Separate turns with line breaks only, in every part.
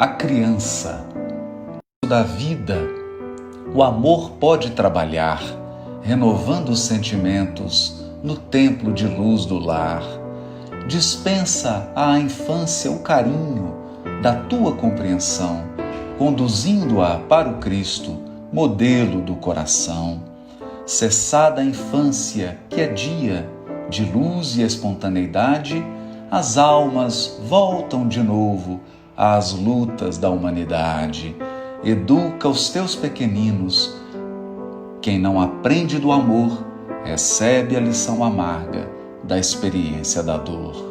A criança da vida, o amor pode trabalhar, renovando os sentimentos no templo de luz do lar. Dispensa à infância o carinho da tua compreensão, conduzindo-a para o Cristo, modelo do coração. Cessada a infância, que é dia de luz e espontaneidade, as almas voltam de novo às lutas da humanidade. Educa os teus pequeninos. Quem não aprende do amor, recebe a lição amarga da experiência da dor.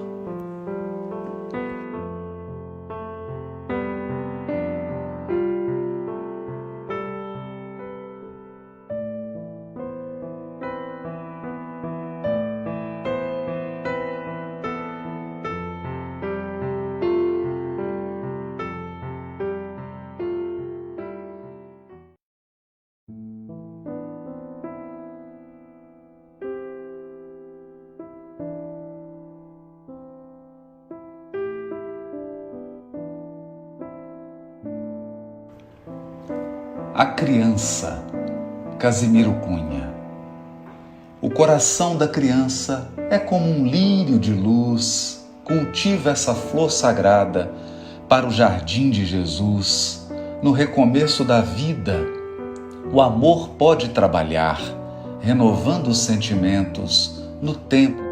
A criança, Casimiro Cunha. O coração da criança é como um lírio de luz, cultiva essa flor sagrada para o jardim de Jesus. No recomeço da vida, o amor pode trabalhar, renovando os sentimentos no tempo.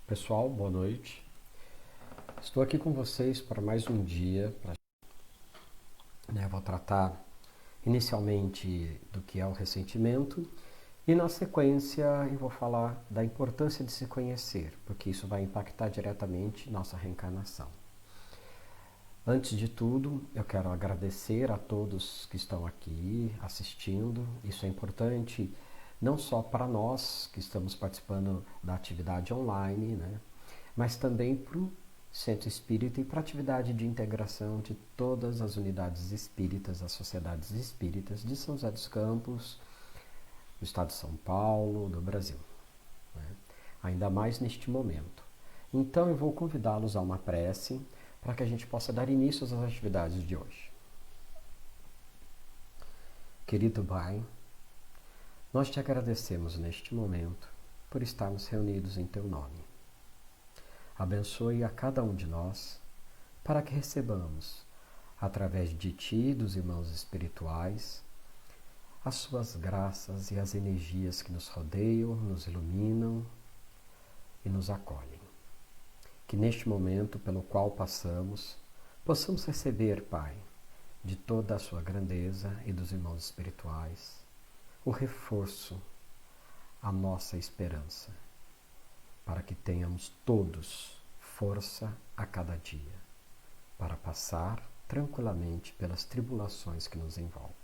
Pessoal, boa noite. Estou aqui com vocês para mais um dia. Vou tratar inicialmente do que é o ressentimento e na sequência eu vou falar da importância de se conhecer, porque isso vai impactar diretamente nossa reencarnação. Antes de tudo, eu quero agradecer a todos que estão aqui assistindo. Isso é importante não só para nós que estamos participando da atividade online, mas também para o Centro Espírita e para a atividade de integração de todas as unidades espíritas, as sociedades espíritas de São José dos Campos, do estado de São Paulo, do Brasil, né? Ainda mais neste momento. Então eu vou convidá-los a uma prece para que a gente possa dar início às atividades de hoje. Querido Pai, nós te agradecemos neste momento por estarmos reunidos em Teu nome. Abençoe a cada um de nós para que recebamos, através de Ti e dos irmãos espirituais, as Suas graças e as energias que nos rodeiam, nos iluminam e nos acolhem. Que neste momento pelo qual passamos, possamos receber, Pai, de toda a Sua grandeza e dos irmãos espirituais, o reforço à nossa esperança, para que tenhamos todos força a cada dia, para passar tranquilamente pelas tribulações que nos envolvem.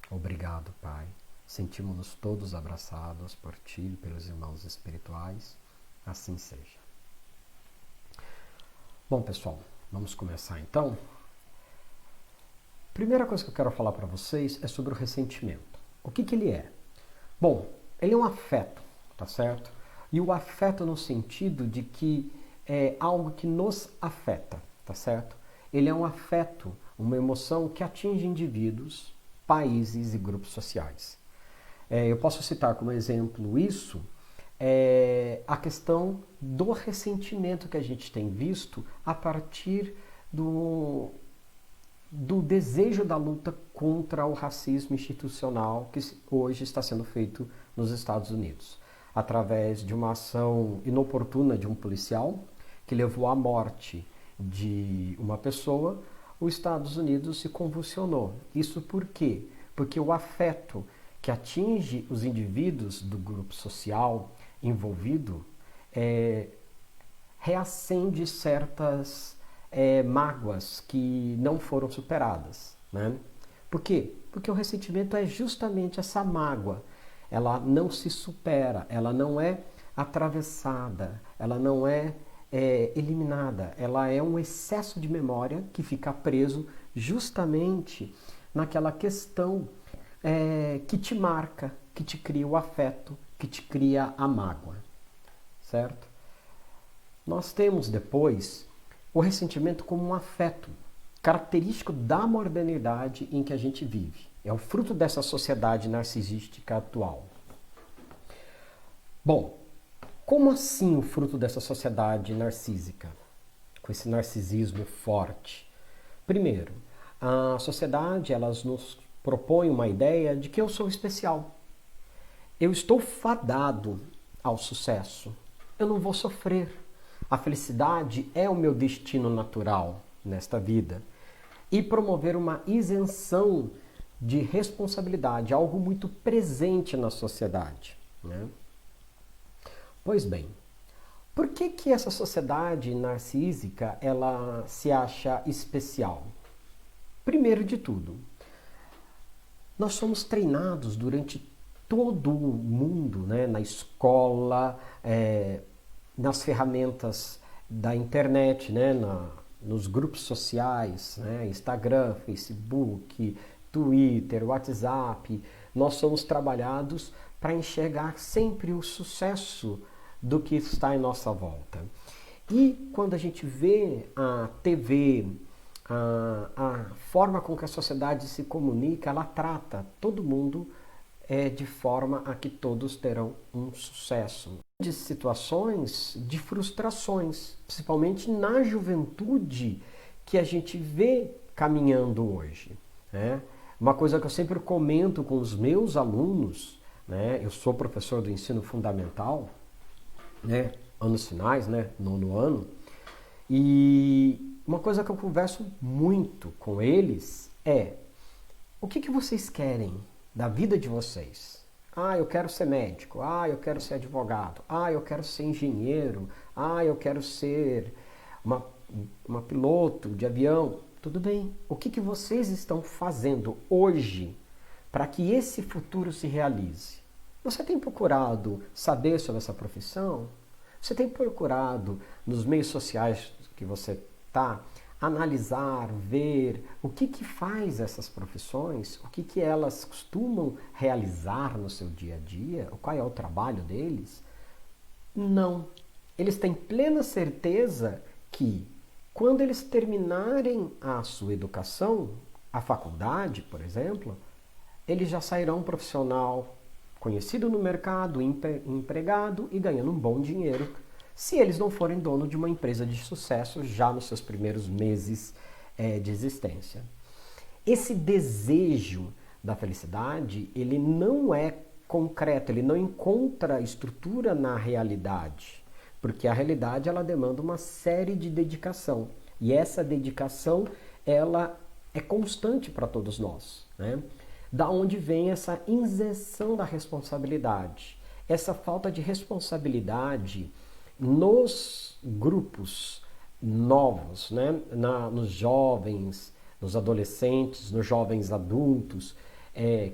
Obrigado, Pai. Sentimos-nos todos abraçados por Ti e pelos irmãos espirituais. Assim seja. Bom, pessoal, vamos começar então. Primeira coisa que eu quero falar para vocês é sobre o ressentimento. O que ele é? Bom, ele é um afeto, tá certo? E o afeto no sentido de que é algo que nos afeta, tá certo? Ele é um afeto, uma emoção que atinge indivíduos, países e grupos sociais. Eu posso citar como exemplo isso, a questão do ressentimento que a gente tem visto a partir do desejo da luta contra o racismo institucional que hoje está sendo feito nos Estados Unidos, através de uma ação inoportuna de um policial que levou à morte de uma pessoa. Os Estados Unidos se convulsionou. Isso por quê? Porque o afeto que atinge os indivíduos do grupo social envolvido reacende certas mágoas que não foram superadas, né? Por quê? Porque o ressentimento é justamente essa mágoa. Ela não se supera, ela não é atravessada, ela não é eliminada. Ela é um excesso de memória que fica preso justamente naquela questão que te marca, que te cria o afeto, que te cria a mágoa, certo? Nós temos depois o ressentimento como um afeto, característico da modernidade em que a gente vive. É o fruto dessa sociedade narcisística atual. Bom, como assim o fruto dessa sociedade narcísica, com esse narcisismo forte? Primeiro, a sociedade nos propõe uma ideia de que eu sou especial. Eu estou fadado ao sucesso. Eu não vou sofrer. A felicidade é o meu destino natural nesta vida. E promover uma isenção de responsabilidade, algo muito presente na sociedade, né? Pois bem, por que essa sociedade narcísica ela se acha especial? Primeiro de tudo, nós somos treinados durante todo o mundo, né? Na escola, nas ferramentas da internet, né? Nos grupos sociais, né? Instagram, Facebook, Twitter, WhatsApp. Nós somos trabalhados para enxergar sempre o sucesso do que está em nossa volta. E quando a gente vê a TV, a forma com que a sociedade se comunica, ela trata todo mundo de forma a que todos terão um sucesso. De situações de frustrações, principalmente na juventude que a gente vê caminhando hoje, né? Uma coisa que eu sempre comento com os meus alunos, né? Eu sou professor do ensino fundamental, né? Anos finais, né? 9º ano, e uma coisa que eu converso muito com eles é: o que vocês querem da vida de vocês? Ah, eu quero ser médico. Ah, eu quero ser advogado. Ah, eu quero ser engenheiro. Ah, eu quero ser uma piloto de avião. Tudo bem. O que vocês estão fazendo hoje para que esse futuro se realize? Você tem procurado saber sobre essa profissão? Você tem procurado, nos meios sociais que você está, analisar, ver o que faz essas profissões, o que elas costumam realizar no seu dia a dia, qual é o trabalho deles? Não. Eles têm plena certeza que quando eles terminarem a sua educação, a faculdade, por exemplo, eles já sairão um profissional conhecido no mercado, empregado e ganhando um bom dinheiro, se eles não forem dono de uma empresa de sucesso já nos seus primeiros meses de existência. Esse desejo da felicidade, ele não é concreto, ele não encontra estrutura na realidade, porque a realidade ela demanda uma série de dedicação, e essa dedicação ela é constante para todos nós, né? Da onde vem essa isenção da responsabilidade, essa falta de responsabilidade nos grupos novos, né? Nos jovens, nos adolescentes, nos jovens adultos,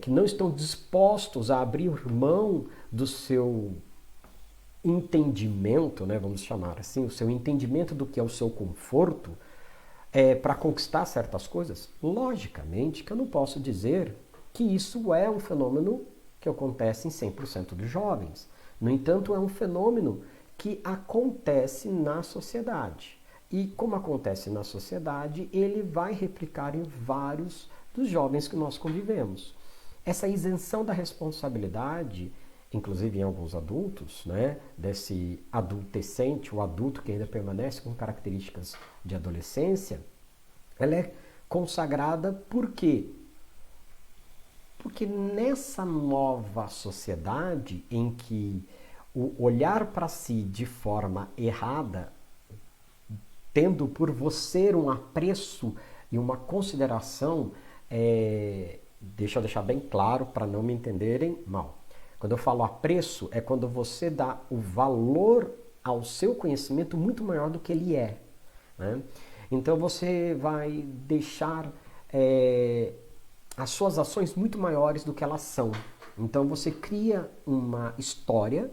que não estão dispostos a abrir mão do seu entendimento, né? Vamos chamar assim, o seu entendimento do que é o seu conforto, para conquistar certas coisas. Logicamente que eu não posso dizer que isso é um fenômeno que acontece em 100% dos jovens. No entanto, é um fenômeno que acontece na sociedade. E como acontece na sociedade, ele vai replicar em vários dos jovens que nós convivemos. Essa isenção da responsabilidade, inclusive em alguns adultos, né, desse adultescente, o adulto que ainda permanece com características de adolescência, ela é consagrada por quê? Porque nessa nova sociedade em que o olhar para si de forma errada, tendo por você um apreço e uma consideração, deixa eu deixar bem claro para não me entenderem mal. Quando eu falo apreço, é quando você dá o valor ao seu conhecimento muito maior do que ele é, né? Então você vai deixar as suas ações muito maiores do que elas são. Então você cria uma história,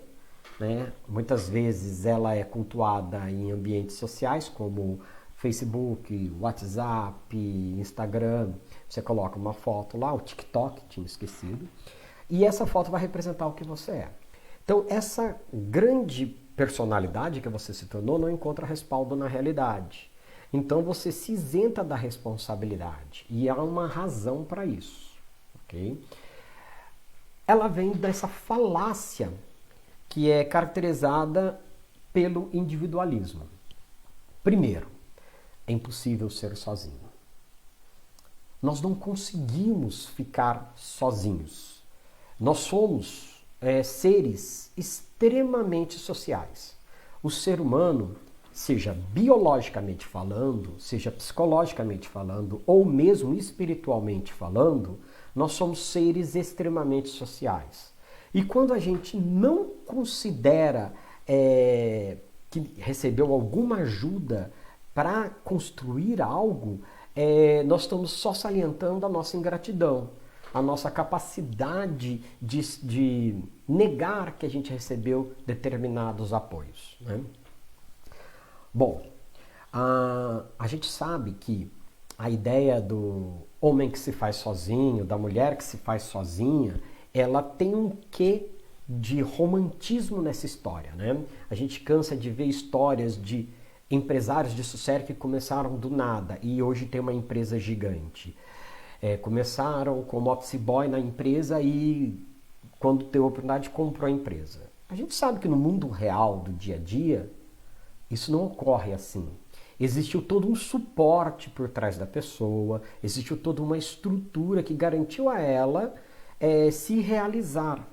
né? Muitas vezes ela é cultuada em ambientes sociais como Facebook, WhatsApp, Instagram. Você coloca uma foto lá, o TikTok, tinha esquecido, e essa foto vai representar o que você é. Então essa grande personalidade que você se tornou não encontra respaldo na realidade. Então você se isenta da responsabilidade, e há uma razão para isso, ok? Ela vem dessa falácia que é caracterizada pelo individualismo. Primeiro, é impossível ser sozinho. Nós não conseguimos ficar sozinhos. Nós somos seres extremamente sociais. O ser humano, seja biologicamente falando, seja psicologicamente falando, ou mesmo espiritualmente falando, nós somos seres extremamente sociais. E quando a gente não considera que recebeu alguma ajuda para construir algo, nós estamos só salientando a nossa ingratidão, a nossa capacidade de negar que a gente recebeu determinados apoios, né? Bom, a gente sabe que a ideia do homem que se faz sozinho, da mulher que se faz sozinha, ela tem um quê de romantismo nessa história, né? A gente cansa de ver histórias de empresários de sucesso que começaram do nada e hoje tem uma empresa gigante. Começaram como office boy na empresa e, quando teve a oportunidade, comprou a empresa. A gente sabe que no mundo real, do dia a dia, isso não ocorre assim. Existiu todo um suporte por trás da pessoa, existiu toda uma estrutura que garantiu a ela se realizar,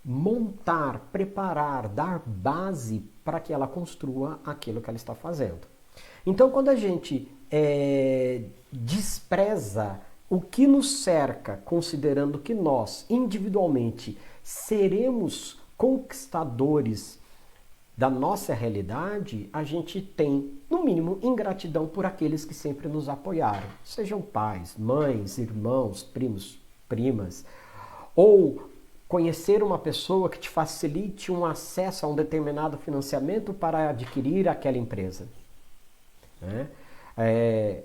montar, preparar, dar base para que ela construa aquilo que ela está fazendo. Então, quando a gente despreza o que nos cerca, considerando que nós, individualmente, seremos conquistadores da nossa realidade, a gente tem, no mínimo, ingratidão por aqueles que sempre nos apoiaram. Sejam pais, mães, irmãos, primos, primas, ou conhecer uma pessoa que te facilite um acesso a um determinado financiamento para adquirir aquela empresa, né?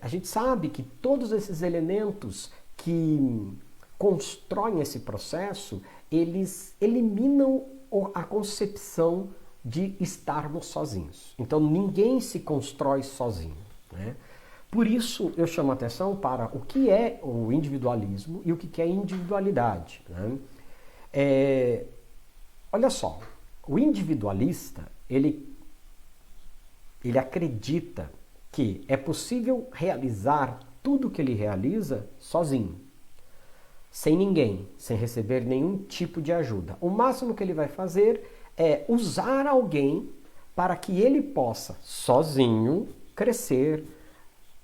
A gente sabe que todos esses elementos que constroem esse processo, eles eliminam a concepção de estarmos sozinhos. Então ninguém se constrói sozinho, né? Por isso eu chamo a atenção para o que é o individualismo e o que é individualidade, né? Olha só, o individualista, ele acredita que é possível realizar tudo o que ele realiza sozinho, sem ninguém, sem receber nenhum tipo de ajuda. O máximo que ele vai fazer é usar alguém para que ele possa, sozinho, crescer,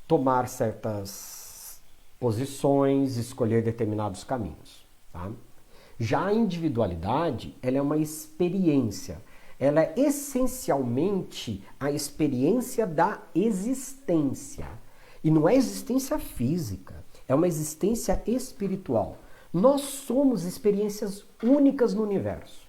tomar certas posições, escolher determinados caminhos, tá? Já a individualidade, ela é uma experiência. Ela é essencialmente a experiência da existência. E não é existência física, é uma existência espiritual. Nós somos experiências únicas no universo.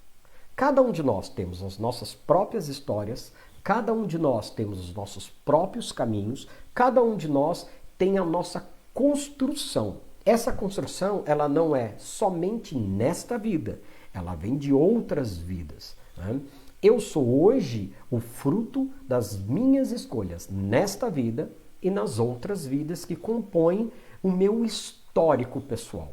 Cada um de nós temos as nossas próprias histórias, cada um de nós temos os nossos próprios caminhos, cada um de nós tem a nossa construção. Essa construção, ela não é somente nesta vida, ela vem de outras vidas, né? Eu sou hoje o fruto das minhas escolhas nesta vida e nas outras vidas que compõem o meu histórico pessoal.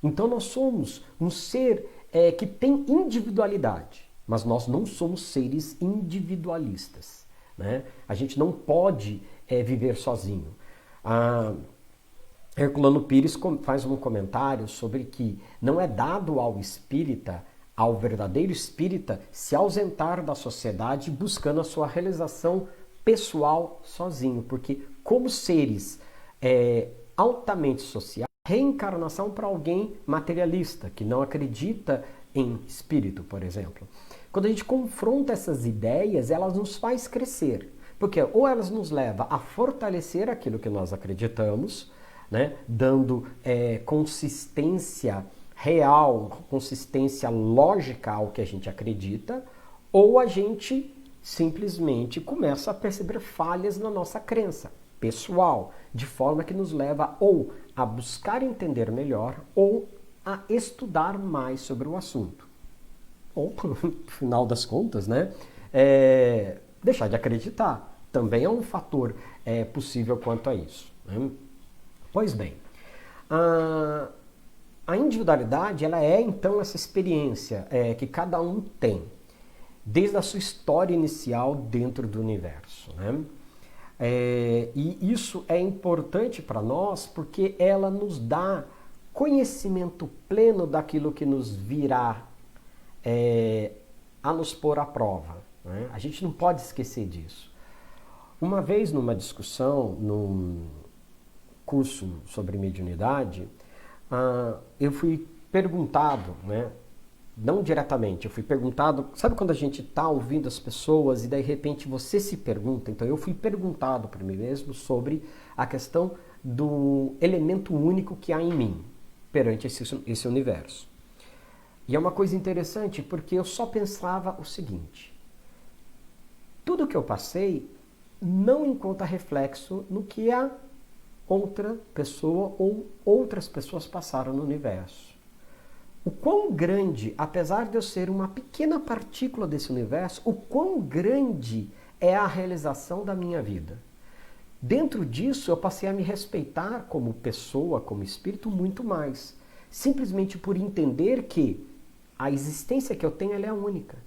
Então nós somos um ser que tem individualidade, mas nós não somos seres individualistas, né? A gente não pode viver sozinho. Herculano Pires faz um comentário sobre que não é dado ao espírita, ao verdadeiro espírita, se ausentar da sociedade buscando a sua realização pessoal sozinho, porque como seres altamente sociais, reencarnação para alguém materialista, que não acredita em espírito, por exemplo. Quando a gente confronta essas ideias, elas nos faz crescer, porque ou elas nos levam a fortalecer aquilo que nós acreditamos, né, dando consistência real, consistência lógica ao que a gente acredita, ou a gente simplesmente começa a perceber falhas na nossa crença pessoal, de forma que nos leva ou a buscar entender melhor ou a estudar mais sobre o assunto. Ou, no final das contas, né, deixar de acreditar. Também é um fator possível quanto a isso, né? Pois bem, a individualidade, ela é então essa experiência que cada um tem, desde a sua história inicial dentro do universo, né? E isso é importante para nós porque ela nos dá conhecimento pleno daquilo que nos virá a nos pôr à prova, né? A gente não pode esquecer disso. Uma vez numa discussão, num curso sobre mediunidade, eu fui perguntado, né? Não diretamente, eu fui perguntado, sabe quando a gente está ouvindo as pessoas e daí de repente você se pergunta? Então eu fui perguntado por mim mesmo sobre a questão do elemento único que há em mim perante esse universo. E é uma coisa interessante porque eu só pensava o seguinte: tudo que eu passei não encontra reflexo no que a outra pessoa ou outras pessoas passaram no universo. O quão grande, apesar de eu ser uma pequena partícula desse universo, o quão grande é a realização da minha vida. Dentro disso, eu passei a me respeitar como pessoa, como espírito, muito mais. Simplesmente por entender que a existência que eu tenho, ela é única.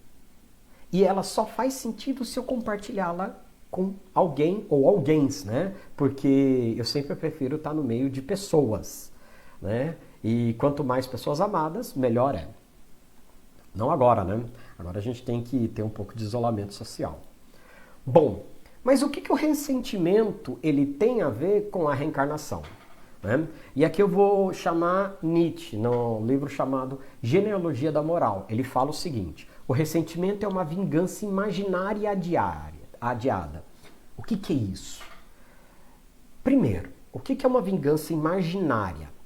E ela só faz sentido se eu compartilhá-la com alguém ou alguéns, né? Porque eu sempre prefiro estar no meio de pessoas, né? E quanto mais pessoas amadas, melhor é. Não agora, né? Agora a gente tem que ter um pouco de isolamento social. Bom, mas o que o ressentimento ele tem a ver com a reencarnação, né? E aqui eu vou chamar Nietzsche, no livro chamado Genealogia da Moral. Ele fala o seguinte: o ressentimento é uma vingança imaginária adiada. O que é isso? Primeiro, o que é uma vingança imaginária?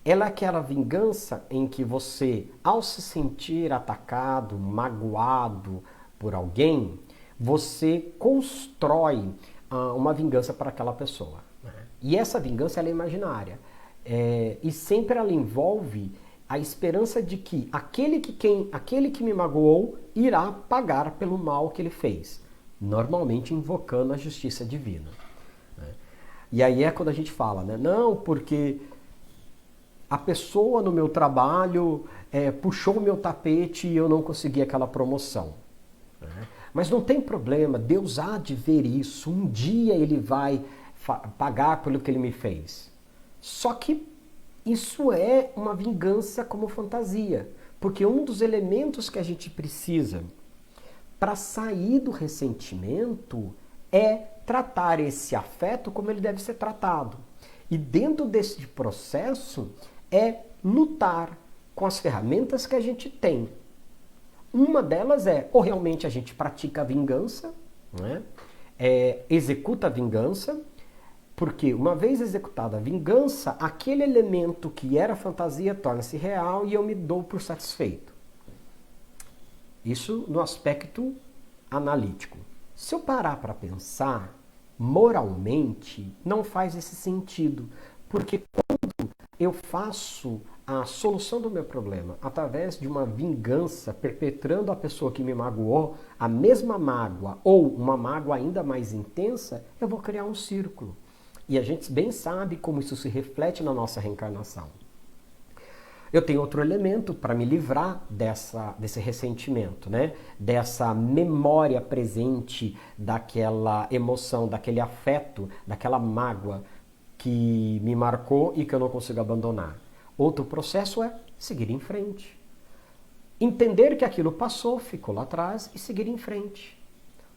Ela é aquela vingança em que você, ao se sentir atacado, magoado por alguém, você constrói uma vingança para aquela pessoa. Né? E essa vingança ela é imaginária. E sempre ela envolve a esperança de que aquele que me magoou irá pagar pelo mal que ele fez. Normalmente invocando a justiça divina. Né? E aí é quando a gente fala, né? Não, porque a pessoa no meu trabalho puxou o meu tapete e eu não consegui aquela promoção. Né? Mas não tem problema, Deus há de ver isso. Um dia ele vai pagar pelo que ele me fez. Só que isso é uma vingança como fantasia. Porque um dos elementos que a gente precisa para sair do ressentimento é tratar esse afeto como ele deve ser tratado. E dentro desse processo é lutar com as ferramentas que a gente tem. Uma delas ou realmente a gente pratica a vingança, né? Executa a vingança, porque uma vez executada a vingança, aquele elemento que era fantasia torna-se real e eu me dou por satisfeito. Isso no aspecto analítico. Se eu parar para pensar, moralmente, não faz esse sentido, porque quando eu faço a solução do meu problema através de uma vingança, perpetrando a pessoa que me magoou, a mesma mágoa ou uma mágoa ainda mais intensa, eu vou criar um círculo. E a gente bem sabe como isso se reflete na nossa reencarnação. Eu tenho outro elemento para me livrar desse ressentimento, né? Dessa memória presente daquela emoção, daquele afeto, daquela mágoa que me marcou e que eu não consigo abandonar. Outro processo é seguir em frente. Entender que aquilo passou, ficou lá atrás e seguir em frente.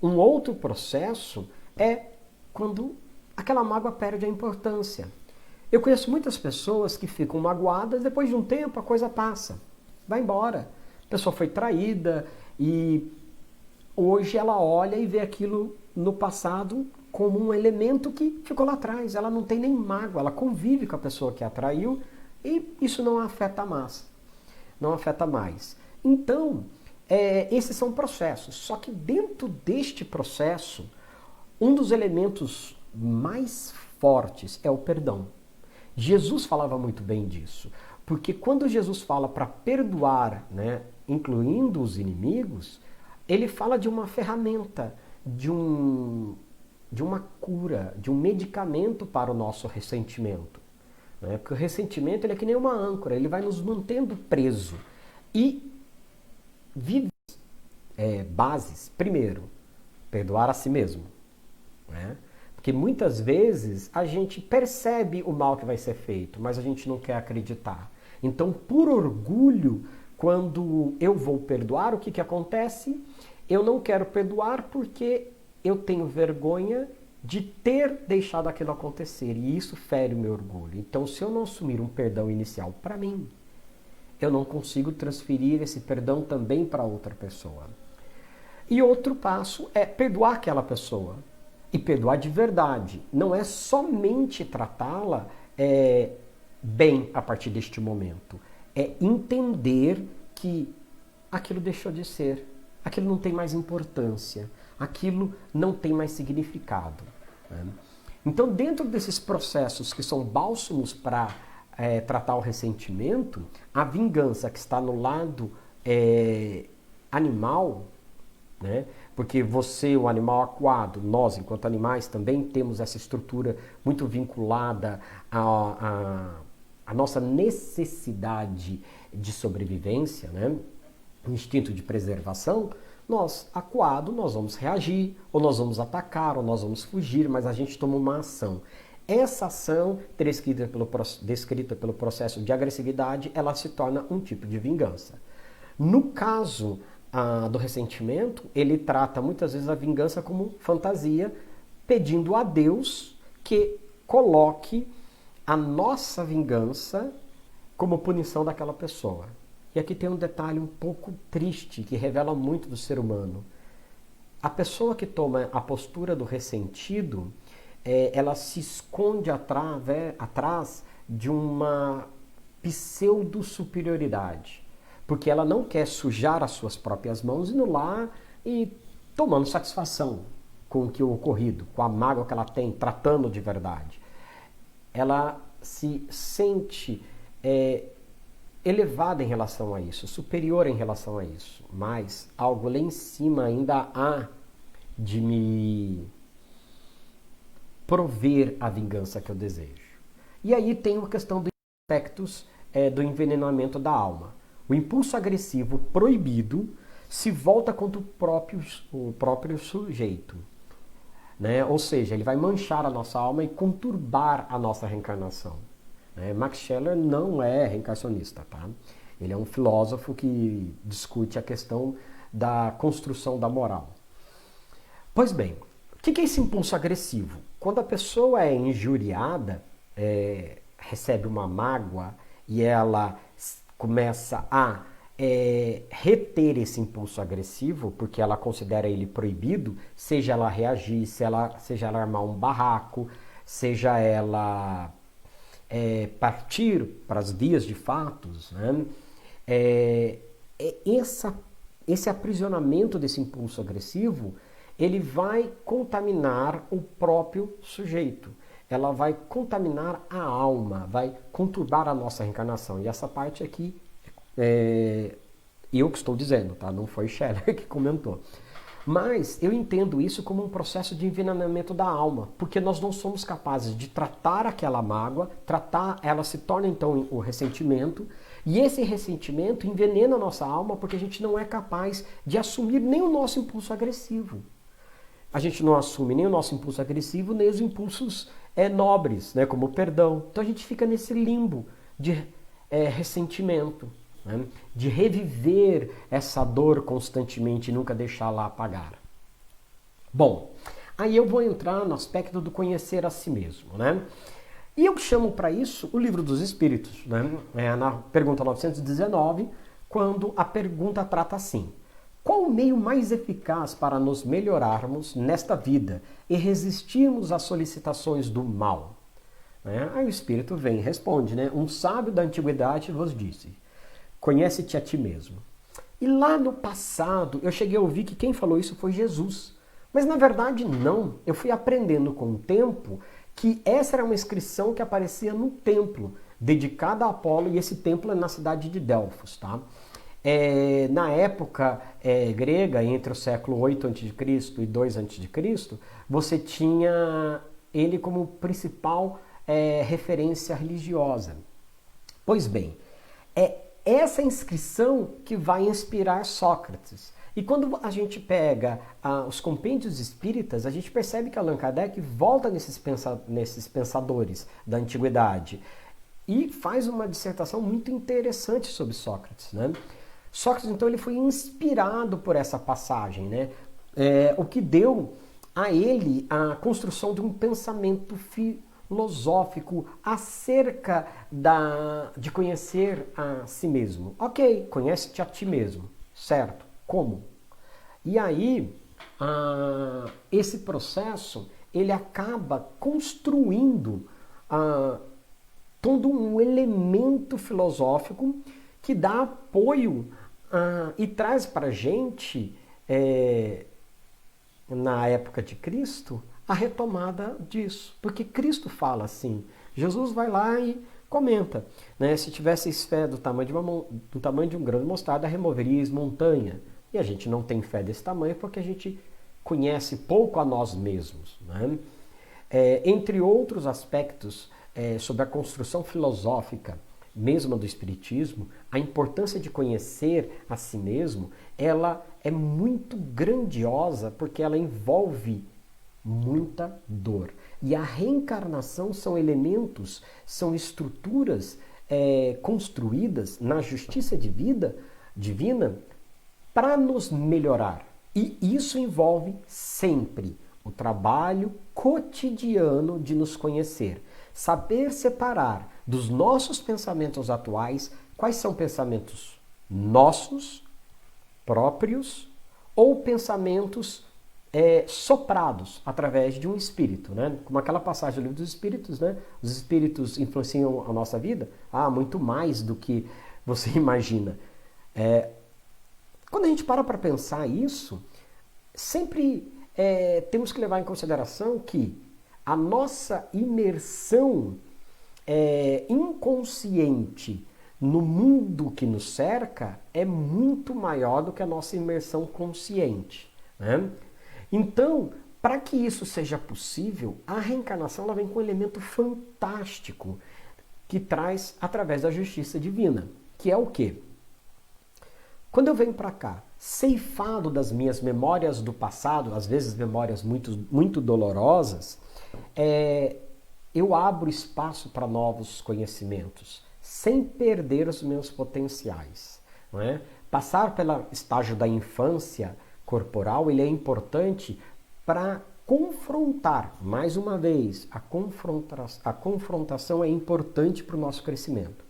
Um outro processo é quando aquela mágoa perde a importância. Eu conheço muitas pessoas que ficam magoadas, depois de um tempo a coisa passa, vai embora. A pessoa foi traída e hoje ela olha e vê aquilo no passado como um elemento que ficou lá atrás. Ela não tem nem mágoa, ela convive com a pessoa que a traiu e isso não a afeta mais. Não afeta mais. Então, esses são processos. Só que dentro deste processo, um dos elementos mais fortes é o perdão. Jesus falava muito bem disso, porque quando Jesus fala para perdoar, né, incluindo os inimigos, ele fala de uma ferramenta, de uma cura, de um medicamento para o nosso ressentimento. Né? Porque o ressentimento ele é que nem uma âncora, ele vai nos mantendo preso. E vive bases, primeiro, perdoar a si mesmo. Né? Porque muitas vezes a gente percebe o mal que vai ser feito, mas a gente não quer acreditar. Então, por orgulho, quando eu vou perdoar, o que acontece? Eu não quero perdoar porque eu tenho vergonha de ter deixado aquilo acontecer. E isso fere o meu orgulho. Então, se eu não assumir um perdão inicial para mim, eu não consigo transferir esse perdão também para outra pessoa. E outro passo é perdoar aquela pessoa. E perdoar de verdade. Não é somente tratá-la bem a partir deste momento. É entender que aquilo deixou de ser. Aquilo não tem mais importância. Aquilo não tem mais significado. Né? Então, dentro desses processos que são bálsamos para tratar o ressentimento, a vingança que está no lado animal, né? Porque você, o animal aquado, nós, enquanto animais, também temos essa estrutura muito vinculada à nossa necessidade de sobrevivência, né? O instinto de preservação. Nós, acuado, nós vamos reagir, ou nós vamos atacar, ou nós vamos fugir, mas a gente toma uma ação. Essa ação, descrita pelo processo de agressividade, ela se torna um tipo de vingança. No caso do ressentimento, ele trata muitas vezes a vingança como fantasia, pedindo a Deus que coloque a nossa vingança como punição daquela pessoa. E aqui tem um detalhe um pouco triste que revela muito do ser humano. A pessoa que toma a postura do ressentido, ela se esconde atrás de uma pseudo-superioridade. Porque ela não quer sujar as suas próprias mãos indo lá e tomando satisfação. com o que o ocorrido, com a mágoa que ela tem, tratando de verdade. Ela se sente elevada em relação a isso, superior em relação a isso, mas algo lá em cima ainda há de me prover a vingança que eu desejo. E aí tem a questão dos aspectos do envenenamento da alma. O impulso agressivo proibido se volta contra o próprio sujeito. Né? Ou seja, ele vai manchar a nossa alma e conturbar a nossa reencarnação. Max Scheler não é reencarnacionista, tá? Ele é um filósofo que discute a questão da construção da moral. Pois bem, o que é esse impulso agressivo? Quando a pessoa é injuriada, recebe uma mágoa e ela começa a reter esse impulso agressivo, porque ela considera ele proibido, seja ela reagir, seja ela armar um barraco, seja ela partir para as vias de fatos, né? Esse aprisionamento desse impulso agressivo, ele vai contaminar o próprio sujeito. Ela vai contaminar a alma, vai conturbar a nossa reencarnação. E essa parte aqui, eu que estou dizendo, tá? Não foi Scheler que comentou. Mas eu entendo isso como um processo de envenenamento da alma, porque nós não somos capazes de tratar aquela mágoa, ela se torna então o ressentimento, e esse ressentimento envenena a nossa alma porque a gente não é capaz de assumir nem o nosso impulso agressivo. A gente não assume nem o nosso impulso agressivo, nem os impulsos nobres, né, como o perdão. Então a gente fica nesse limbo de ressentimento, né, de reviver essa dor constantemente e nunca deixá-la apagar. Bom, aí eu vou entrar no aspecto do conhecer a si mesmo, né? E eu chamo para isso o Livro dos Espíritos, né? Na pergunta 919, quando a pergunta trata assim: qual o meio mais eficaz para nos melhorarmos nesta vida e resistirmos às solicitações do mal? Aí o Espírito vem e responde, né? Um sábio da antiguidade vos disse: conhece-te a ti mesmo. E lá no passado eu cheguei a ouvir que quem falou isso foi Jesus. Mas na verdade não. Eu fui aprendendo com o tempo que essa era uma inscrição que aparecia no templo dedicado a Apolo, e esse templo é na cidade de Delfos, tá? Na época grega, entre o século 8 a.C. e 2 a.C., você tinha ele como principal referência religiosa. Pois bem, essa inscrição que vai inspirar Sócrates. E quando a gente pega os compêndios espíritas, a gente percebe que Allan Kardec volta nesses pensadores da antiguidade e faz uma dissertação muito interessante sobre Sócrates, né? Sócrates, então, ele foi inspirado por essa passagem, né? O que deu a ele a construção de um pensamento filosófico acerca de conhecer a si mesmo. Ok, conhece-te a ti mesmo, certo? Como? E aí, esse processo, ele acaba construindo todo um elemento filosófico que dá apoio e traz para a gente, na época de Cristo, a retomada disso. Porque Cristo fala assim, Jesus vai lá e comenta, né? Se tivesseis fé do tamanho de um grão de mostarda, removeríeis montanha. E a gente não tem fé desse tamanho porque a gente conhece pouco a nós mesmos, né? Entre outros aspectos sobre a construção filosófica mesma do Espiritismo, a importância de conhecer a si mesmo, ela é muito grandiosa porque ela envolve muita dor. E a reencarnação são elementos, são estruturas construídas na justiça divina para nos melhorar. E isso envolve sempre o trabalho cotidiano de nos conhecer. Saber separar dos nossos pensamentos atuais quais são pensamentos nossos, próprios, ou pensamentos soprados através de um espírito, né? Como aquela passagem do Livro dos Espíritos, né? Os espíritos influenciam a nossa vida? Muito mais do que você imagina. Quando a gente para pensar isso, sempre temos que levar em consideração que a nossa imersão inconsciente no mundo que nos cerca é muito maior do que a nossa imersão consciente, né? Então, para que isso seja possível, a reencarnação ela vem com um elemento fantástico que traz através da justiça divina, que é o quê? Quando eu venho para cá, ceifado das minhas memórias do passado, às vezes memórias muito dolorosas, eu abro espaço para novos conhecimentos, sem perder os meus potenciais, não é? Passar pelo estágio da infância corporal, ele é importante para confrontar, mais uma vez, a confrontação é importante para o nosso crescimento.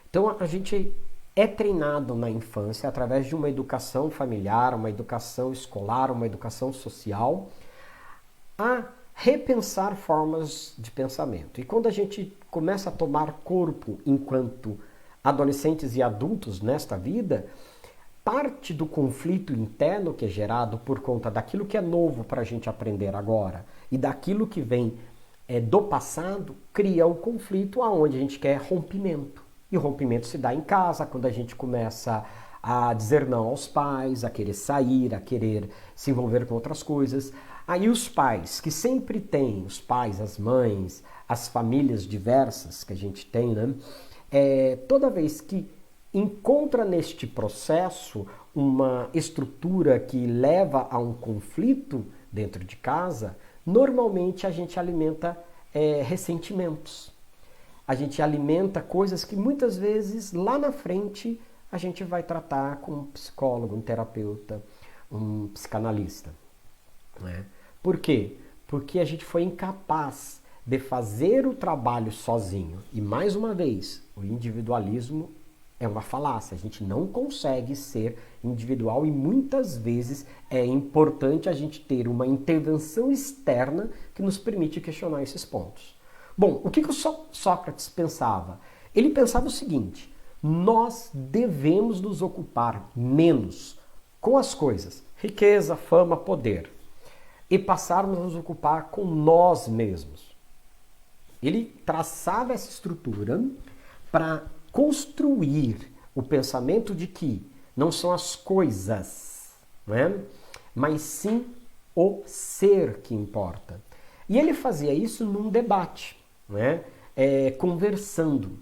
Então a gente é treinado na infância através de uma educação familiar, uma educação escolar, uma educação social, a repensar formas de pensamento. E quando a gente começa a tomar corpo enquanto adolescentes e adultos nesta vida, parte do conflito interno que é gerado por conta daquilo que é novo para a gente aprender agora e daquilo que vem do passado, cria o conflito aonde a gente quer rompimento. E o rompimento se dá em casa, quando a gente começa a dizer não aos pais, a querer sair, a querer se envolver com outras coisas. Aí os pais, que sempre têm, os pais, as mães, as famílias diversas que a gente tem, né? Toda vez que encontra neste processo uma estrutura que leva a um conflito dentro de casa, normalmente a gente alimenta ressentimentos. A gente alimenta coisas que muitas vezes lá na frente a gente vai tratar com um psicólogo, um terapeuta, um psicanalista, né? Por quê? Porque a gente foi incapaz de fazer o trabalho sozinho. E mais uma vez, o individualismo é uma falácia. A gente não consegue ser individual e muitas vezes é importante a gente ter uma intervenção externa que nos permite questionar esses pontos. Bom, o que o Sócrates pensava? Ele pensava o seguinte: nós devemos nos ocupar menos com as coisas, riqueza, fama, poder, e passarmos a nos ocupar com nós mesmos. Ele traçava essa estrutura para construir o pensamento de que não são as coisas, né? Mas sim o ser que importa. E ele fazia isso num debate, né? Conversando.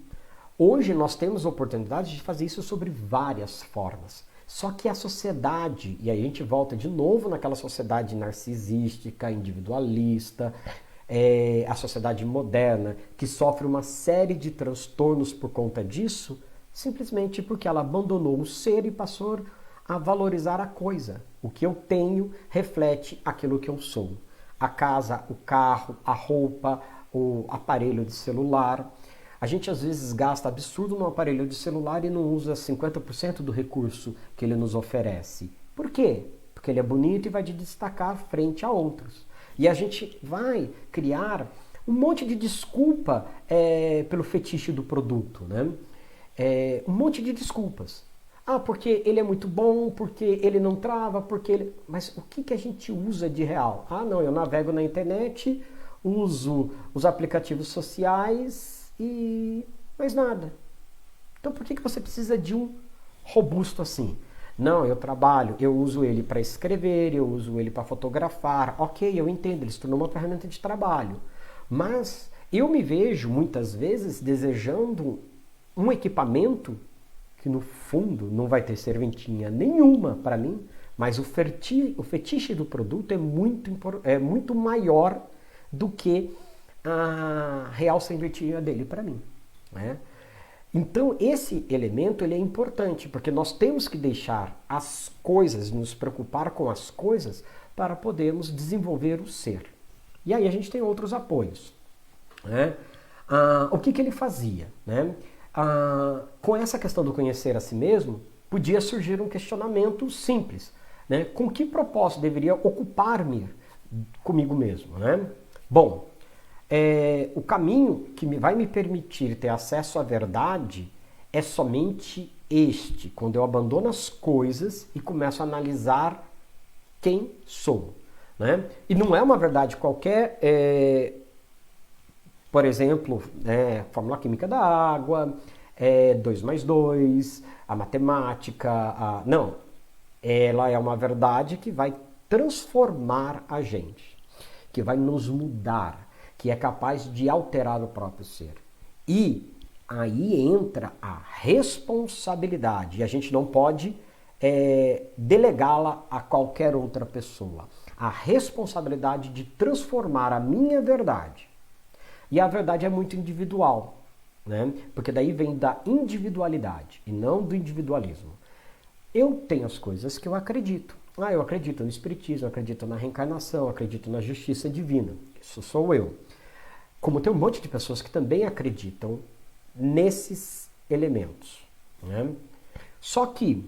Hoje nós temos a oportunidade de fazer isso sobre várias formas. Só que a sociedade, e aí a gente volta de novo naquela sociedade narcisística, individualista, a sociedade moderna, que sofre uma série de transtornos por conta disso, simplesmente porque ela abandonou o ser e passou a valorizar a coisa. O que eu tenho reflete aquilo que eu sou. A casa, o carro, a roupa, o aparelho de celular. A gente às vezes gasta absurdo no aparelho de celular e não usa 50% do recurso que ele nos oferece. Por quê? Porque ele é bonito e vai te destacar frente a outros. E a gente vai criar um monte de desculpa pelo fetiche do produto, né? Um monte de desculpas. Ah, porque ele é muito bom, porque ele não trava, porque ele... Mas o que a gente usa de real? Ah, não, eu navego na internet, uso os aplicativos sociais e mais nada. Então por que você precisa de um robusto assim? Não, eu trabalho, eu uso ele para escrever, eu uso ele para fotografar. Ok, eu entendo, ele se tornou uma ferramenta de trabalho. Mas eu me vejo muitas vezes desejando um equipamento que no fundo não vai ter serventia nenhuma para mim, mas o fetiche do produto é muito maior do que a real serventia dele para mim, né? Então esse elemento ele é importante, porque nós temos que deixar as coisas, nos preocupar com as coisas para podermos desenvolver o ser. E aí a gente tem outros apoios, né? O que ele fazia, né? Com essa questão do conhecer a si mesmo, podia surgir um questionamento simples, né? Com que propósito deveria ocupar-me comigo mesmo, né? Bom, o caminho que vai me permitir ter acesso à verdade é somente este, quando eu abandono as coisas e começo a analisar quem sou, né? E não é uma verdade qualquer, por exemplo, fórmula química da água, 2 mais 2, a matemática, não. Ela é uma verdade que vai transformar a gente, que vai nos mudar, que é capaz de alterar o próprio ser. E aí entra a responsabilidade, e a gente não pode delegá-la a qualquer outra pessoa. A responsabilidade de transformar a minha verdade. E a verdade é muito individual, né? Porque daí vem da individualidade e não do individualismo. Eu tenho as coisas que eu acredito. Eu acredito no espiritismo, eu acredito na reencarnação, eu acredito na justiça divina. Isso sou eu. Como tem um monte de pessoas que também acreditam nesses elementos, né? Só que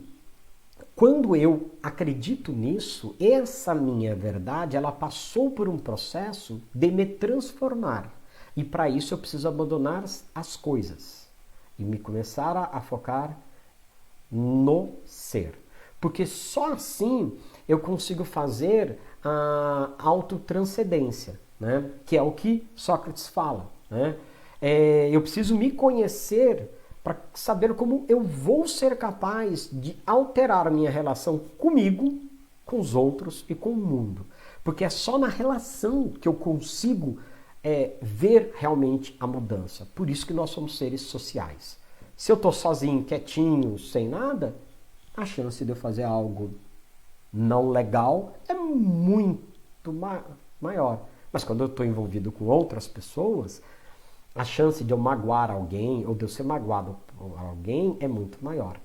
quando eu acredito nisso, essa minha verdade, ela passou por um processo de me transformar. E para isso eu preciso abandonar as coisas e me começar a focar no ser. Porque só assim eu consigo fazer a autotranscendência, né? Que é o que Sócrates fala, né? Eu preciso me conhecer para saber como eu vou ser capaz de alterar a minha relação comigo, com os outros e com o mundo. Porque é só na relação que eu consigo ver realmente a mudança. Por isso que nós somos seres sociais. Se eu estou sozinho, quietinho, sem nada, a chance de eu fazer algo não legal é muito maior. Mas quando eu estou envolvido com outras pessoas, a chance de eu magoar alguém ou de eu ser magoado por alguém é muito maior.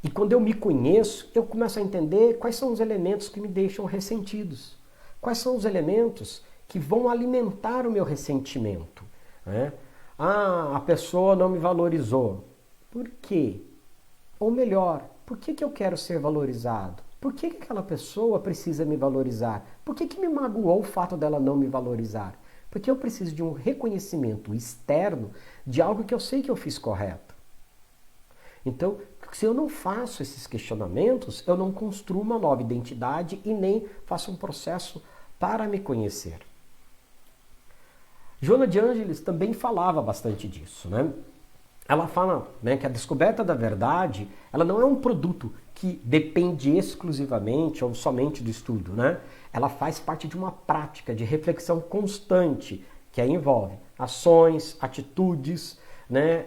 E quando eu me conheço, eu começo a entender quais são os elementos que me deixam ressentidos. Quais são os elementos que vão alimentar o meu ressentimento, né? A pessoa não me valorizou. Por quê? Ou melhor, por que eu quero ser valorizado? Por que aquela pessoa precisa me valorizar? Por que me magoou o fato dela não me valorizar? Porque eu preciso de um reconhecimento externo de algo que eu sei que eu fiz correto. Então, se eu não faço esses questionamentos, eu não construo uma nova identidade e nem faço um processo para me conhecer. Joana de Ângeles também falava bastante disso, né? Ela fala, né, que a descoberta da verdade, ela não é um produto que depende exclusivamente ou somente do estudo, né? Ela faz parte de uma prática de reflexão constante, que aí envolve ações, atitudes, né,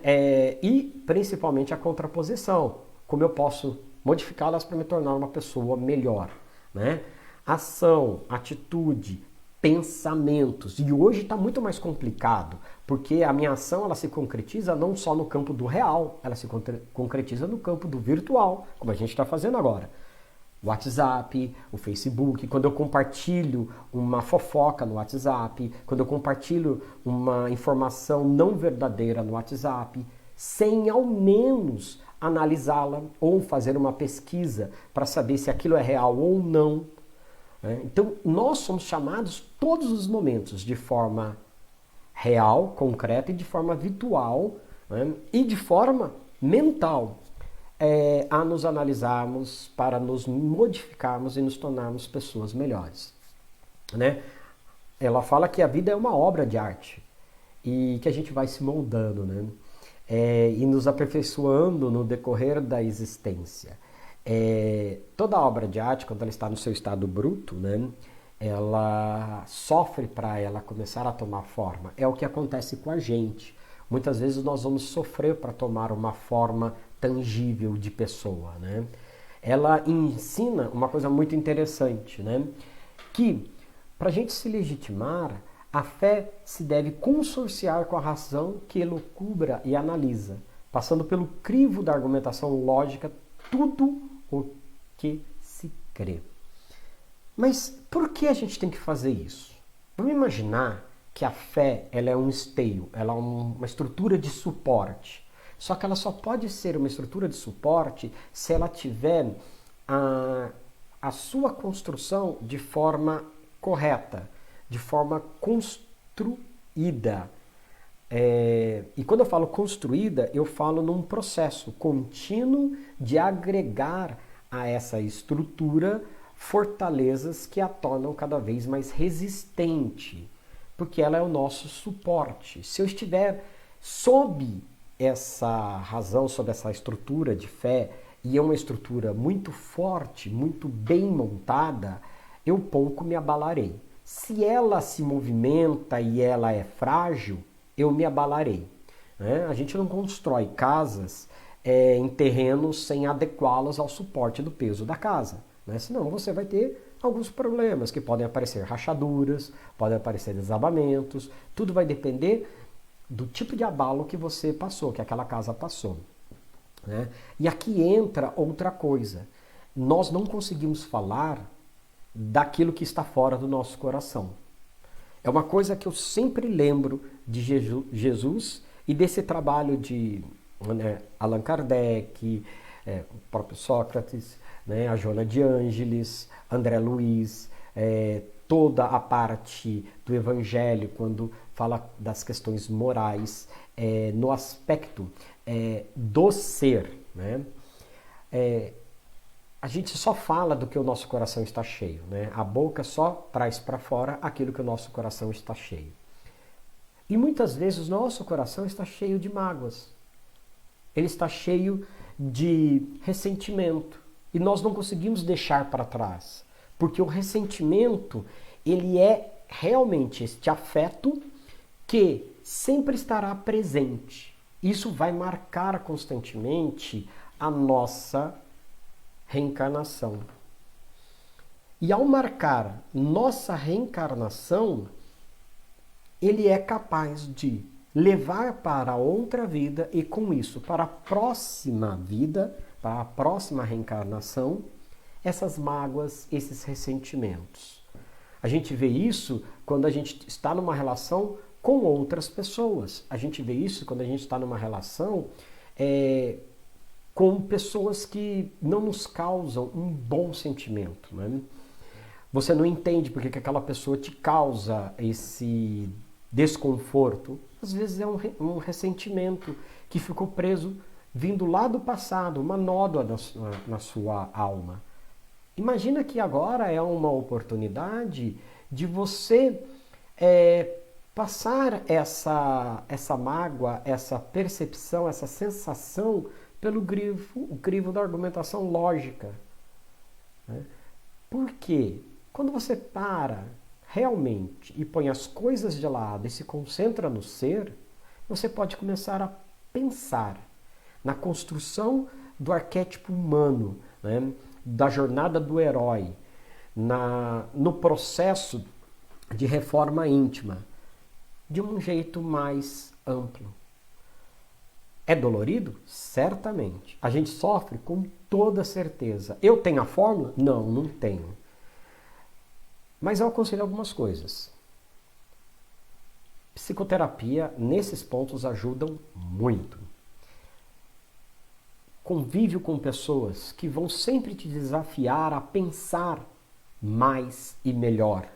e principalmente a contraposição, como eu posso modificá-las para me tornar uma pessoa melhor, né? Ação, atitude, pensamentos. E hoje está muito mais complicado, porque a minha ação ela se concretiza não só no campo do real, ela se concretiza no campo do virtual, como a gente está fazendo agora. O WhatsApp, o Facebook, quando eu compartilho uma fofoca no WhatsApp, quando eu compartilho uma informação não verdadeira no WhatsApp, sem ao menos analisá-la ou fazer uma pesquisa para saber se aquilo é real ou não. Então, nós somos chamados todos os momentos de forma real, concreta e de forma virtual, né, e de forma mental a nos analisarmos para nos modificarmos e nos tornarmos pessoas melhores, né? Ela fala que a vida é uma obra de arte e que a gente vai se moldando, né? E nos aperfeiçoando no decorrer da existência. Toda obra de arte, quando ela está no seu estado bruto, né, ela sofre para ela começar a tomar forma. É o que acontece com a gente. Muitas vezes nós vamos sofrer para tomar uma forma tangível de pessoa, né? Ela ensina uma coisa muito interessante, né? Que para a gente se legitimar, a fé se deve consorciar com a razão que elucubra e analisa, passando pelo crivo da argumentação lógica tudo o que se crê. Mas por que a gente tem que fazer isso? Vamos imaginar que a fé ela é um esteio, ela é uma estrutura de suporte. Só que ela só pode ser uma estrutura de suporte se ela tiver a sua construção de forma correta, de forma construída. E quando eu falo construída, eu falo num processo contínuo de agregar a essa estrutura fortalezas que a tornam cada vez mais resistente, porque ela é o nosso suporte. Se eu estiver sob essa razão, sob essa estrutura de fé, e é uma estrutura muito forte, muito bem montada, eu pouco me abalarei. Se ela se movimenta e ela é frágil, eu me abalarei. A gente não constrói casas em terrenos sem adequá-los ao suporte do peso da casa. Senão você vai ter alguns problemas que podem aparecer rachaduras, podem aparecer desabamentos, tudo vai depender do tipo de abalo que você passou, que aquela casa passou. E aqui entra outra coisa. Nós não conseguimos falar daquilo que está fora do nosso coração. É uma coisa que eu sempre lembro de Jesus e desse trabalho de Allan Kardec, o próprio Sócrates, a Joana de Ângeles, André Luiz, toda a parte do Evangelho, quando fala das questões morais, no aspecto do ser. A gente só fala do que o nosso coração está cheio. A boca só traz para fora aquilo que o nosso coração está cheio. E muitas vezes o nosso coração está cheio de mágoas. Ele está cheio de ressentimento. E nós não conseguimos deixar para trás. Porque o ressentimento, ele é realmente este afeto que sempre estará presente. Isso vai marcar constantemente a nossa reencarnação. E ao marcar nossa reencarnação, ele é capaz de levar para outra vida e com isso para a próxima vida, para a próxima reencarnação, essas mágoas, esses ressentimentos. A gente vê isso quando a gente está numa relação com outras pessoas. A gente vê isso quando a gente está numa relação com pessoas que não nos causam um bom sentimento. Você não entende porque que aquela pessoa te causa esse desconforto. Às vezes é um ressentimento que ficou preso, vindo lá do passado, uma nódoa na sua alma. Imagina que agora é uma oportunidade de você passar essa mágoa, essa percepção, essa sensação pelo crivo da argumentação lógica. Por quê? Quando você para realmente e põe as coisas de lado e se concentra no ser, você pode começar a pensar na construção do arquétipo humano, da jornada do herói, no processo de reforma íntima, de um jeito mais amplo. É dolorido? Certamente. A gente sofre com toda certeza. Eu tenho a fórmula? Não, não tenho. Mas eu aconselho algumas coisas. Psicoterapia, nesses pontos, ajudam muito. Convívio com pessoas que vão sempre te desafiar a pensar mais e melhor.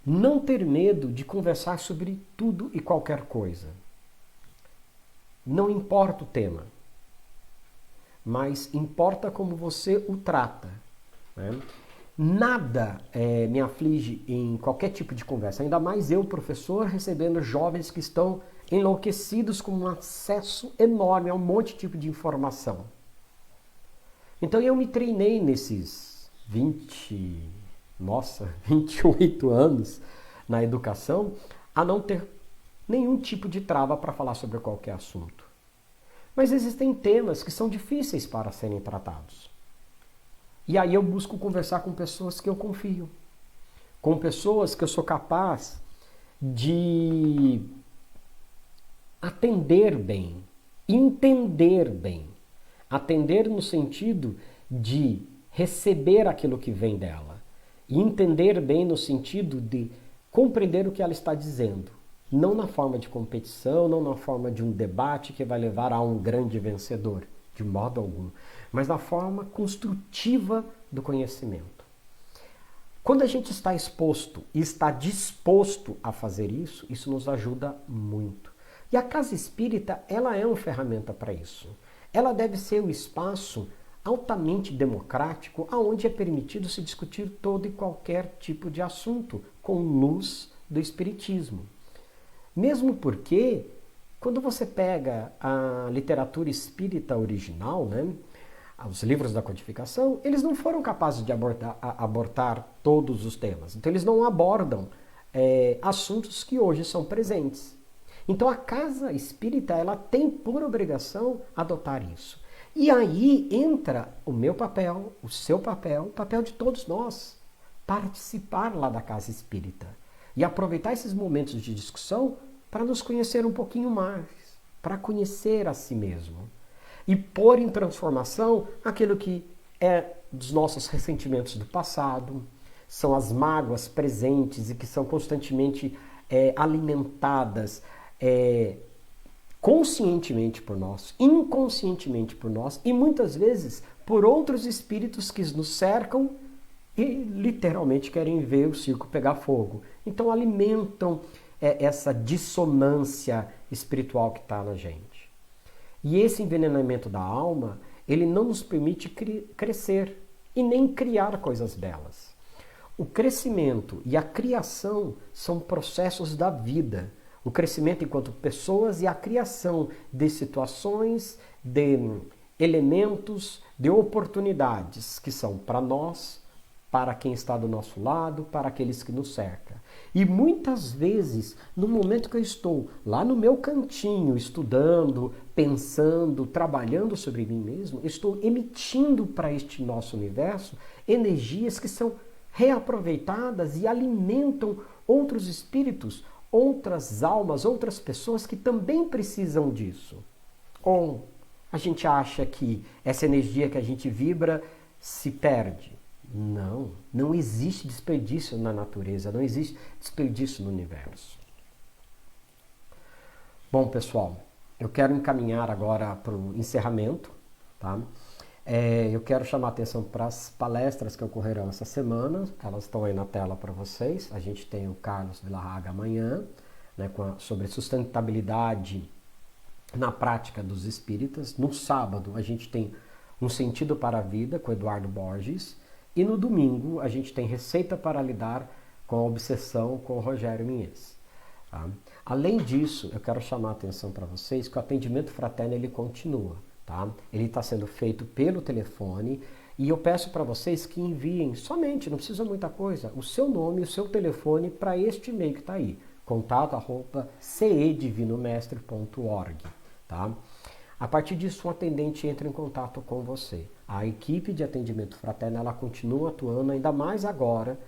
Não ter medo de conversar sobre tudo e qualquer coisa. Não importa o tema, mas importa como você o trata. Nada me aflige em qualquer tipo de conversa, ainda mais eu, professor, recebendo jovens que estão enlouquecidos com um acesso enorme a um monte de tipo de informação. Então eu me treinei nesses 28 anos na educação a não ter nenhum tipo de trava para falar sobre qualquer assunto. Mas existem temas que são difíceis para serem tratados. E aí eu busco conversar com pessoas que eu confio, com pessoas que eu sou capaz de atender bem, entender bem. Atender no sentido de receber aquilo que vem dela. E entender bem no sentido de compreender o que ela está dizendo. Não na forma de competição, não na forma de um debate que vai levar a um grande vencedor, de modo algum, mas na forma construtiva do conhecimento. Quando a gente está exposto e está disposto a fazer isso, isso nos ajuda muito. E a casa espírita, ela é uma ferramenta para isso. Ela deve ser o espaço altamente democrático, aonde é permitido se discutir todo e qualquer tipo de assunto com luz do Espiritismo. Mesmo porque, quando você pega a literatura espírita original, né, os livros da codificação, eles não foram capazes de abordar todos os temas. Então, eles não abordam assuntos que hoje são presentes. Então, a casa espírita, ela tem por obrigação adotar isso. E aí entra o meu papel, o seu papel, o papel de todos nós, participar lá da casa espírita e aproveitar esses momentos de discussão para nos conhecer um pouquinho mais, para conhecer a si mesmo e pôr em transformação aquilo que é dos nossos ressentimentos do passado, são as mágoas presentes e que são constantemente alimentadas conscientemente por nós, inconscientemente por nós e muitas vezes por outros espíritos que nos cercam e literalmente querem ver o circo pegar fogo. Então alimentam essa dissonância espiritual que está na gente. E esse envenenamento da alma, ele não nos permite crescer e nem criar coisas belas. O crescimento e a criação são processos da vida. O crescimento enquanto pessoas e a criação de situações, de elementos, de oportunidades que são para nós, para quem está do nosso lado, para aqueles que nos cercam. E muitas vezes, no momento que eu estou lá no meu cantinho, estudando, pensando, trabalhando sobre mim mesmo, eu estou emitindo para este nosso universo energias que são reaproveitadas e alimentam outros espíritos, outras almas, outras pessoas que também precisam disso. Ou a gente acha que essa energia que a gente vibra se perde. Não, não existe desperdício na natureza, não existe desperdício no universo. Bom, pessoal, eu quero encaminhar agora para o encerramento, tá? Eu quero chamar a atenção para as palestras que ocorrerão essa semana, elas estão aí na tela para vocês. A gente tem o Carlos Villarraga amanhã, né, sobre sustentabilidade na prática dos espíritas. No sábado a gente tem Um Sentido para a Vida, com Eduardo Borges. E no domingo a gente tem Receita para Lidar com a Obsessão, com o Rogério Minhez. Tá? Além disso, eu quero chamar a atenção para vocês que o atendimento fraterno ele continua. Tá? Ele está sendo feito pelo telefone e eu peço para vocês que enviem somente, não precisa muita coisa, o seu nome e o seu telefone para este e-mail que está aí, contato@cedivinomestre.org. Tá? A partir disso, um atendente entra em contato com você. A equipe de atendimento fraterno ela continua atuando, ainda mais agora,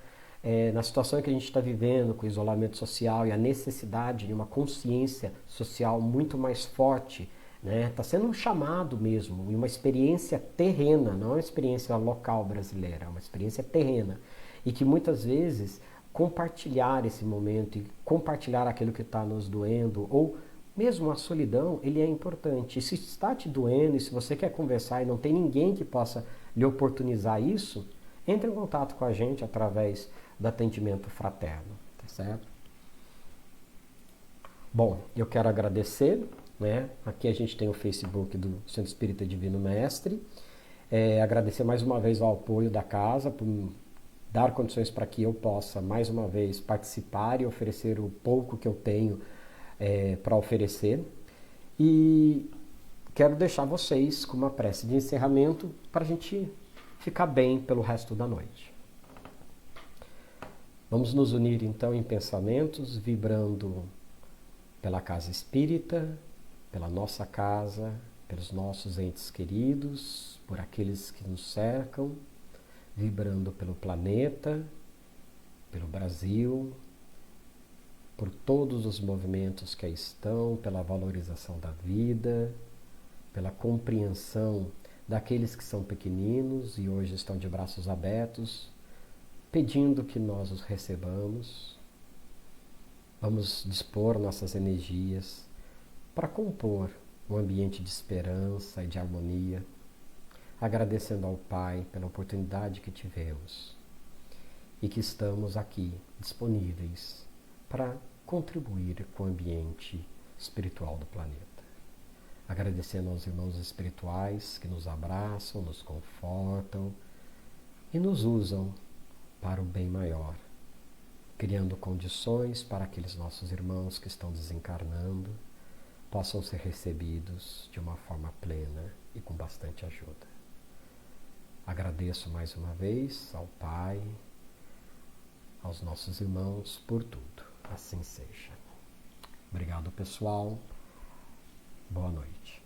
na situação que a gente está vivendo, com o isolamento social e a necessidade de uma consciência social muito mais forte. Está sendo um chamado mesmo, e uma experiência terrena, não é uma experiência local brasileira, é uma experiência terrena. E que muitas vezes compartilhar esse momento e compartilhar aquilo que está nos doendo, ou mesmo a solidão, ele é importante. E se está te doendo, e se você quer conversar e não tem ninguém que possa lhe oportunizar isso, entre em contato com a gente através do atendimento fraterno, tá certo? Bom, eu quero agradecer. Aqui a gente tem o Facebook do Centro Espírita Divino Mestre. Agradecer mais uma vez ao apoio da casa, por dar condições para que eu possa mais uma vez participar e oferecer o pouco que eu tenho para oferecer. E quero deixar vocês com uma prece de encerramento para a gente ficar bem pelo resto da noite. Vamos nos unir então em pensamentos, vibrando pela casa espírita, pela nossa casa, pelos nossos entes queridos, por aqueles que nos cercam, vibrando pelo planeta, pelo Brasil, por todos os movimentos que aí estão, pela valorização da vida, pela compreensão daqueles que são pequeninos e hoje estão de braços abertos, pedindo que nós os recebamos. Vamos dispor nossas energias para compor um ambiente de esperança e de harmonia, agradecendo ao Pai pela oportunidade que tivemos e que estamos aqui disponíveis para contribuir com o ambiente espiritual do planeta. agradecendo aos irmãos espirituais que nos abraçam, nos confortam e nos usam para o bem maior, criando condições para aqueles nossos irmãos que estão desencarnando possam ser recebidos de uma forma plena e com bastante ajuda. Agradeço mais uma vez ao Pai, aos nossos irmãos por tudo. Assim seja. Obrigado, pessoal. Boa noite.